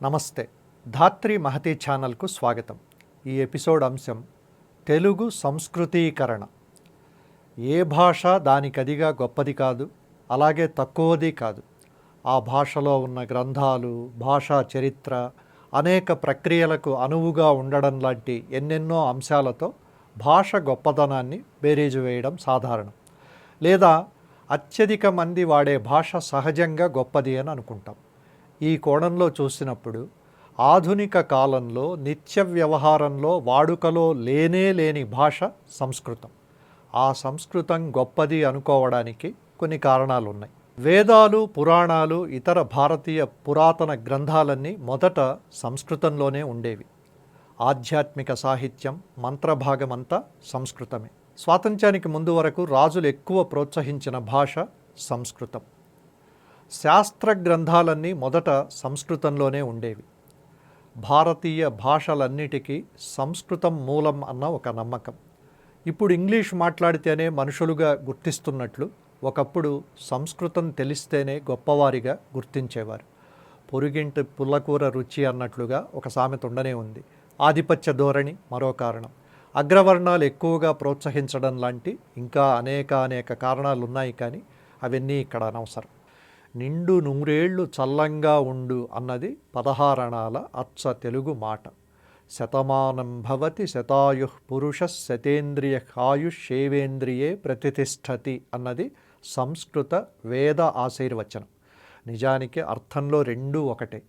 నమస్తే. ధాత్రి మహతి ఛానల్కు స్వాగతం. ఈ ఎపిసోడ్ అంశం తెలుగు సంస్కృతీకరణ. ఏ భాష దానికదిగా గొప్పది కాదు, అలాగే తక్కువది కాదు. ఆ భాషలో ఉన్న గ్రంథాలు, భాషా చరిత్ర అనేక ప్రక్రియలకు అనువుగా ఉండడం లాంటి ఎన్నెన్నో అంశాలతో భాష గొప్పదనాన్ని బేరీజు వేయడం సాధారణం. లేదా అత్యధిక మంది వాడే భాష సహజంగా గొప్పది అని అనుకుంటాం. ఈ కోణంలో చూసినప్పుడు ఆధునిక కాలంలో నిత్య వ్యవహారంలో వాడుకలో లేని భాష సంస్కృతం. ఆ సంస్కృతం గొప్పది అనుకోవడానికి కొన్ని కారణాలు ఉన్నాయి. వేదాలు, పురాణాలు, ఇతర భారతీయ పురాతన గ్రంథాలన్నీ మొదట సంస్కృతంలోనే ఉండేవి. ఆధ్యాత్మిక సాహిత్యం, మంత్రభాగమంతా సంస్కృతమే. స్వాతంత్ర్యానికి ముందు వరకు రాజులు ఎక్కువ ప్రోత్సహించిన భాష సంస్కృతం. శాస్త్ర గ్రంథాలన్నీ మొదట సంస్కృతంలోనే ఉండేవి. భారతీయ భాషలన్నిటికీ సంస్కృతం మూలం అన్న ఒక నమ్మకం. ఇప్పుడు ఇంగ్లీష్ మాట్లాడితేనే మనుషులుగా గుర్తిస్తున్నట్లు ఒకప్పుడు సంస్కృతం తెలిస్తేనే గొప్పవారిగా గుర్తించేవారు. పొరుగింటి పుల్లకూర రుచి అన్నట్లుగా ఒక సామెత ఉండనే ఉంది. ఆధిపత్య ధోరణి మరో కారణం. అగ్రవర్ణాలు ఎక్కువగా ప్రోత్సహించడం లాంటి ఇంకా అనేక కారణాలు ఉన్నాయి, కానీ అవన్నీ ఇక్కడ అనవసరం. నిండు నూరేళ్లు చల్లంగా ఉండు అన్నది 16 అణాల అచ్చ తెలుగు మాట. శతమానం భవతి శతాయుః పురుషః శతేంద్రియ ఆయుష్యేవేంద్రియే ప్రతిష్టతి అన్నది సంస్కృత వేద ఆశీర్వచనం. నిజానికి అర్థంలో రెండూ ఒకటే,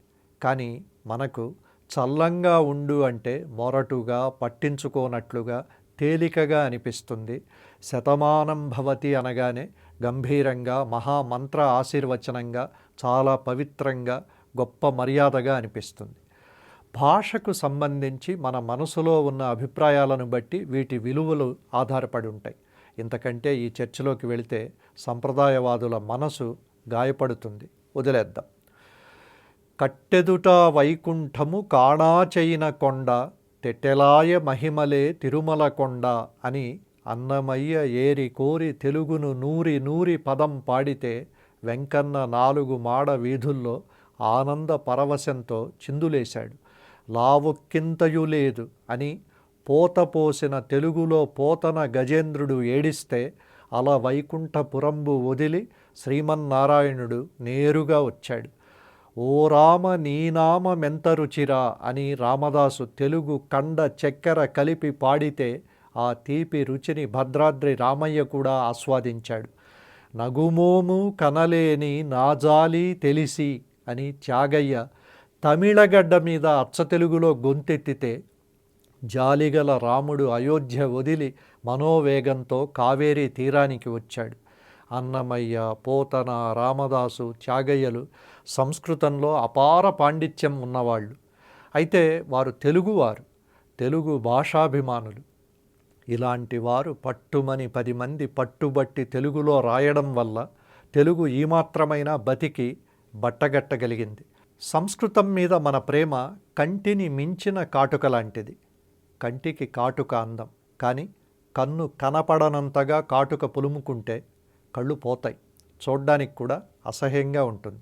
కానీ మనకు చల్లంగా ఉండు అంటే మొరటుగా, పట్టించుకోనట్లుగా, తేలికగా అనిపిస్తుంది. శతమానం భవతి అనగానే గంభీరంగా, మహామంత్ర ఆశీర్వచనంగా, చాలా పవిత్రంగా, గొప్ప మర్యాదగా అనిపిస్తుంది. భాషకు సంబంధించి మన మనసులో ఉన్న అభిప్రాయాలను బట్టి వీటి విలువలు ఆధారపడి ఉంటాయి. ఇంతకంటే ఈ చర్చలోకి వెళితే సంప్రదాయవాదుల మనసు గాయపడుతుంది. వదిలేద్దాం. కట్టెదుట వైకుంఠము కాణాచైన కొండ, తెట్టెలాయ మహిమలే తిరుమల కొండ అని అన్నమయ్య ఏరి కోరి తెలుగును నూరి పదం పాడితే వెంకన్న 4 మాడ వీధుల్లో ఆనంద పరవశంతో చిందులేశాడు. లావుక్కింతయు లేదు అని పోత పోసిన తెలుగులో పోతన గజేంద్రుడు ఏడిస్తే అలా వైకుంఠపురంబు వదిలి శ్రీమన్నారాయణుడు నేరుగా వచ్చాడు. ఓ రామ నీ నామమెంత రుచిరా అని రామదాసు తెలుగు కండ చక్కెర కలిపి పాడితే ఆ తీపి రుచిని భద్రాద్రి రామయ్య కూడా ఆస్వాదించాడు. నగుమోము కనలేని నాజాలి తెలిసి అని త్యాగయ్య తమిళగడ్డ మీద అచ్చతెలుగులో గొంతెత్తితే జాలిగల రాముడు అయోధ్య వదిలి మనోవేగంతో కావేరీ తీరానికి వచ్చాడు. అన్నమయ్య, పోతన, రామదాసు, త్యాగయ్యలు సంస్కృతంలో అపార పాండిత్యం ఉన్నవాళ్ళు. అయితే వారు తెలుగువారు, తెలుగు భాషాభిమానులు. ఇలాంటి వారు పట్టుమని 10 మంది పట్టుబట్టి తెలుగులో రాయడం వల్ల తెలుగు ఈమాత్రమైనా బతికి బట్టగట్టగలిగింది. సంస్కృతం మీద మన ప్రేమ కంటిని మించిన కాటుక లాంటిది. కంటికి కాటుక అందం, కానీ కన్ను కనపడనంతగా కాటుక పులుముకుంటే కళ్ళు పోతాయి, చూడ్డానికి కూడా అసహ్యంగా ఉంటుంది.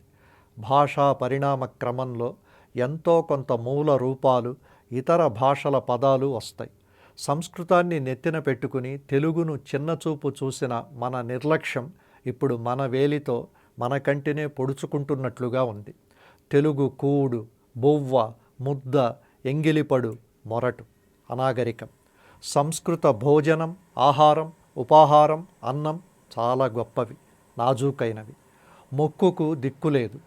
భాషా పరిణామ క్రమంలో ఎంతో కొంత మూల రూపాలు, ఇతర భాషల పదాలు వస్తాయి. సంస్కృతాన్ని నెత్తిన పెట్టుకుని తెలుగును చిన్నచూపు చూసిన మన నిర్లక్ష్యం ఇప్పుడు మన వేలితో మన కంటినే పొడుచుకుంటున్నట్లుగా ఉంది. తెలుగు కూడు, బొవ్వ, ముద్ద, ఎంగిలిపడు, మొరటు, అనాగరికం. సంస్కృత భోజనం, ఆహారం, ఉపాహారం, అన్నం చాలా గొప్పవి, నాజూకైనవి. మొక్కుకు దిక్కులేదు.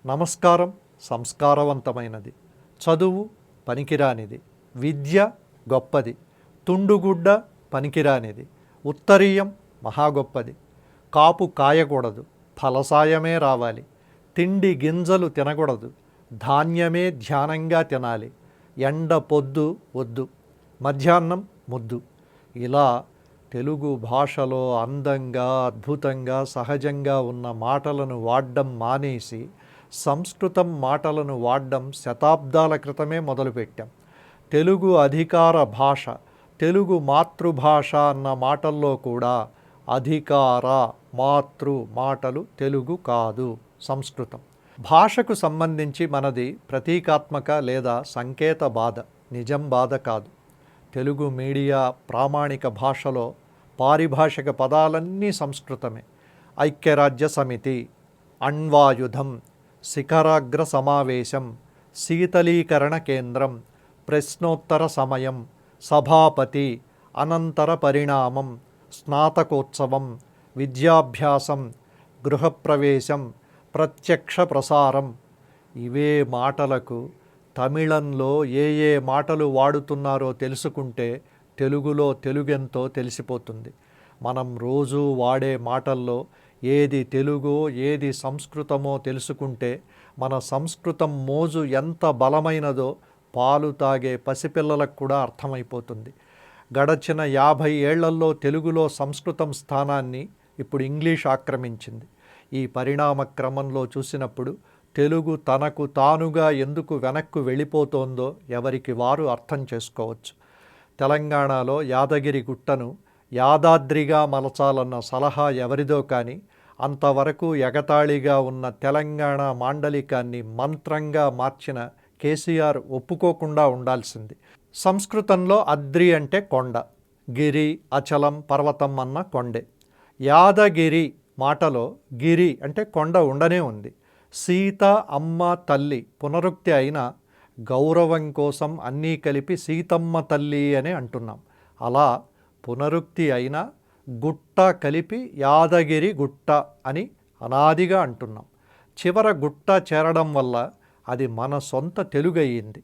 నమస్కారం సంస్కారవంతమైనది. చదువు పనికిరానిది. విద్య గొప్పది. తుండుగుడ్డ పనికిరానిది. ఉత్తరీయం మహా గొప్పది. కాపు కాయకూడదు, ఫలసాయమే రావాలి. తిండి గింజలు తినకూడదు, ధాన్యమే ధ్యానంగా తినాలి. ఎండ పొద్దు వద్దు, మధ్యాహ్నం ముద్దు. ఇలా తెలుగు భాషలో అందంగా, అద్భుతంగా, సహజంగా ఉన్న మాటలను వాడడం మానేసి సంస్కృతం మాటలను వాడడం శతాబ్దాల క్రితమే మొదలుపెట్టాం. తెలుగు అధికార భాష, తెలుగు మాతృభాష అన్న మాటల్లో కూడా అధికార, మాతృ మాటలు తెలుగు కాదు, సంస్కృతం. భాషకు సంబంధించి మనది ప్రతీకాత్మక లేదా సంకేత బాధ, నిజం బాధ కాదు. తెలుగు మీడియా ప్రామాణిక భాషలో పారిభాషిక పదాలన్నీ సంస్కృతమే. ఐక్యరాజ్య సమితి, అణ్వాయుధం, శిఖరాగ్ర సమావేశం, శీతలీకరణ కేంద్రం, ప్రశ్నోత్తర సమయం, సభాపతి, అనంతర పరిణామం, స్నాతకోత్సవం, విద్యాభ్యాసం, గృహప్రవేశం, ప్రత్యక్ష ప్రసారం. ఇవే మాటలకు తమిళంలో ఏ మాటలు వాడుతున్నారో తెలుసుకుంటే తెలుగులో తెలుగెంతో తెలిసిపోతుంది. మనం రోజు వాడే మాటల్లో ఏది తెలుగో ఏది సంస్కృతమో తెలుసుకుంటే మన సంస్కృతం మోజు ఎంత బలమైనదో పాలు తాగే పసిపిల్లలకు కూడా అర్థమైపోతుంది. గడచిన 50 ఏళ్లలో తెలుగులో సంస్కృతం స్థానాన్ని ఇప్పుడు ఇంగ్లీష్ ఆక్రమించింది. ఈ పరిణామ క్రమంలో చూసినప్పుడు తెలుగు తనకు తానుగా ఎందుకు వెనక్కు వెళ్ళిపోతోందో ఎవరికి వారు అర్థం చేసుకోవచ్చు. తెలంగాణలో యాదగిరి గుట్టను యాదాద్రిగా మలచాలన్న సలహా ఎవరిదో కానీ అంతవరకు ఎగతాళిగా ఉన్న తెలంగాణ మాండలికాన్ని మంత్రంగా మార్చిన కేసీఆర్ ఒప్పుకోకుండా ఉండాల్సింది. సంస్కృతంలో అద్రి అంటే కొండ, గిరి, అచలం, పర్వతం అన్న కొండే. యాదగిరి మాటలో గిరి అంటే కొండ ఉండనే ఉంది. సీత, అమ్మ, తల్లి పునరుక్తి అయినా గౌరవం కోసం అన్నీ కలిపి సీతమ్మ తల్లి అని అంటున్నాం. అలా పునరుక్తి అయినా గుట్ట కలిపి యాదగిరి గుట్ట అని అనాదిగా అంటున్నాం. చివర గుట్ట చేరడం వల్ల అది మన సొంత తెలుగయ్యింది.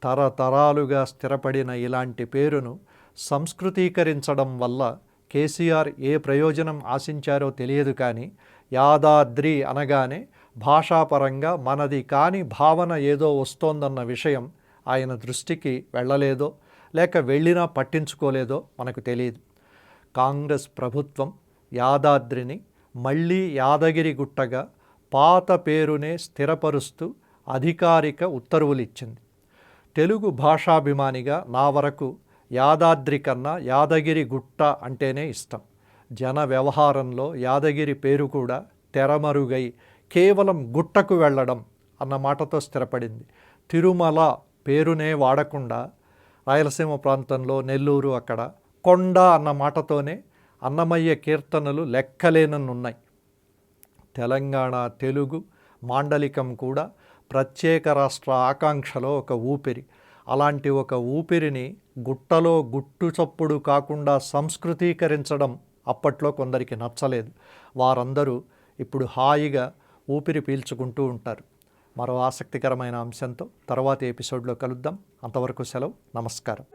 తరతరాలుగా స్థిరపడిన ఇలాంటి పేరును సంస్కృతీకరించడం వల్ల కేసీఆర్ ఏ ప్రయోజనం ఆశించారో తెలియదు కానీ యాదాద్రి అనగానే భాషాపరంగా మనది కాని భావన ఏదో వస్తోందన్న విషయం ఆయన దృష్టికి వెళ్ళలేదో లేక వెళ్ళినా పట్టించుకోలేదో మనకు తెలియదు. కాంగ్రెస్ ప్రభుత్వం యాదాద్రిని మళ్ళీ యాదగిరి గుట్టగా పాత పేరునే స్థిరపరుస్తూ అధికారిక ఉత్తర్వులిచ్చింది. తెలుగు భాషాభిమానిగా నా వరకు యాదాద్రి కన్నా యాదగిరి గుట్ట అంటేనే ఇష్టం. జన వ్యవహారంలో యాదగిరి పేరు కూడా తెరమరుగై కేవలం గుట్టకు వెళ్ళడం అన్న మాటతో స్థిరపడింది. తిరుమల పేరునే వాడకుండా రాయలసీమ ప్రాంతంలో నెల్లూరు అక్కడ కొండ అన్న మాటతోనే అన్నమయ్య కీర్తనలు లెక్కలేనన్నున్నాయి. తెలంగాణ తెలుగు మాండలికం కూడా ప్రత్యేక రాష్ట్ర ఆకాంక్షలో ఒక ఊపిరి. అలాంటి ఒక ఊపిరిని గుట్టలో గుట్టు చప్పుడు కాకుండా సంస్కృతీకరించడం అప్పట్లో కొందరికి నచ్చలేదు. వారందరూ ఇప్పుడు హాయిగా ఊపిరి పీల్చుకుంటూ ఉంటారు. మరో ఆసక్తికరమైన అంశంతో తర్వాతి ఎపిసోడ్లో కలుద్దాం. అంతవరకు సెలవు. నమస్కారం.